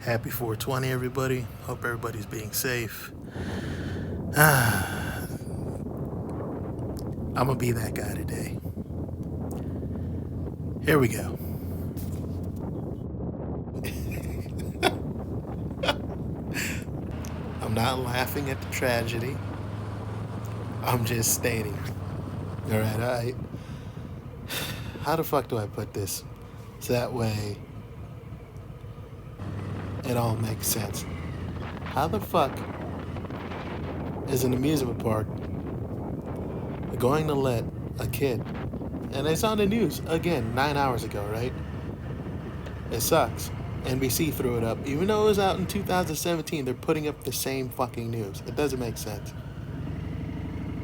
Happy 420, everybody. Hope everybody's being safe. I'm gonna be that guy today. Here we go. I'm not laughing at the tragedy. I'm just stating. Alright. How the fuck do I put this? So that way it all makes sense. How the fuck is an amusement park going to let a kid, and it's on the news again 9 hours ago, right? It sucks. NBC threw it up. Even though it was out in 2017, they're putting up the same fucking news. It doesn't make sense.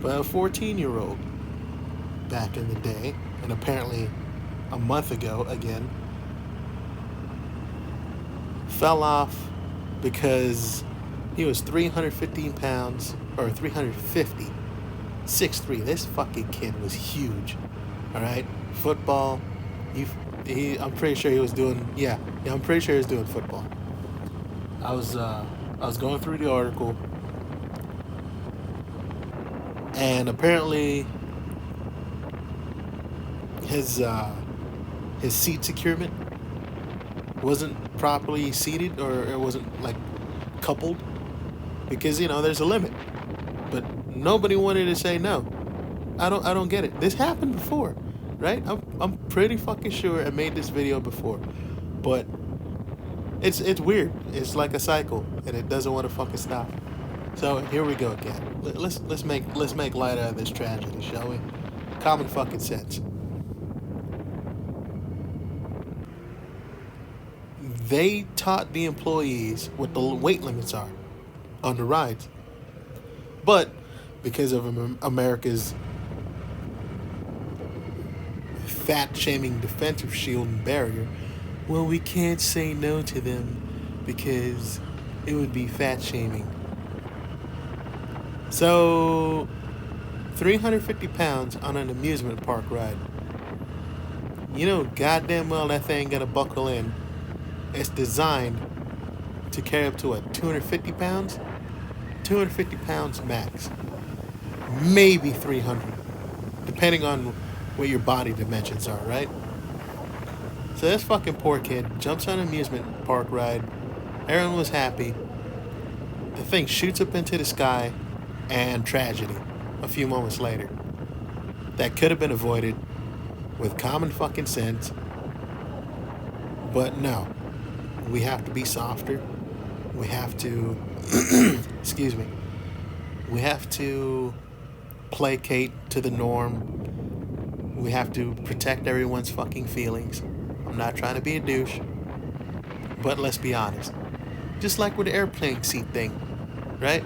But a 14-year-old back in the day, and apparently a month ago again, fell off because he was 315 pounds, or 350, 6'3". This fucking kid was huge. Alright? Football. I'm pretty sure he was doing, I'm pretty sure he was doing football. I was going through the article, and apparently his seat securement wasn't properly seated, or it wasn't like coupled, because there's a limit. But nobody wanted to say no. I don't get it. This happened before, right? I'm pretty fucking sure I made this video before, but it's weird. It's like a cycle, and it doesn't want to fucking stop. So here we go again. Let's make light out of this tragedy, shall we? Common fucking sense. They taught the employees what the weight limits are on the rides, but because of America's fat-shaming defensive shield and barrier, well, we can't say no to them because it would be fat-shaming. So, 350 pounds on an amusement park ride. Goddamn well that thing gonna buckle in. It's designed to carry up to 250 pounds? 250 pounds max. Maybe 300, depending on what your body dimensions are, right? So this fucking poor kid jumps on an amusement park ride. Everyone was happy. The thing shoots up into the sky, and tragedy a few moments later. That could have been avoided with common fucking sense, but no. We have to be softer. We have to, excuse me, we have to placate to the norm. We have to protect everyone's fucking feelings. I'm not trying to be a douche, but let's be honest. Just like with the airplane seat thing, right?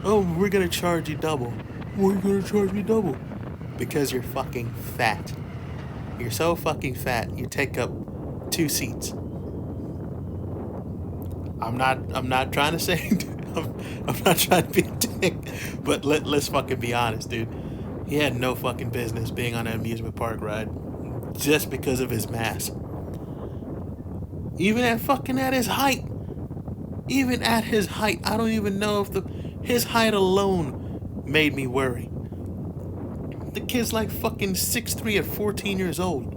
Oh, we're gonna charge you double. Why are you gonna charge me double? Because you're fucking fat. You're so fucking fat, you take up 2 seats. I'm not trying to say I'm not trying to be a dick, but let's fucking be honest, dude. He had no fucking business being on an amusement park ride just because of his mass. Even at his height. Even at his height, I don't even know if his height alone made me worry. The kid's like fucking 6'3" at 14 years old.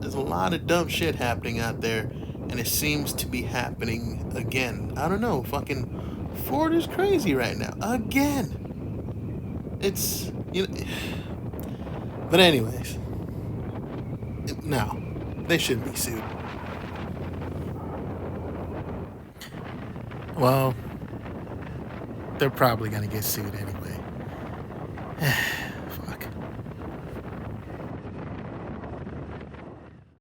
There's a lot of dumb shit happening out there, and it seems to be happening again. I don't know, fucking Ford is crazy right now. Again. It's, But anyways. No, they shouldn't be sued. Well, they're probably gonna get sued anyway.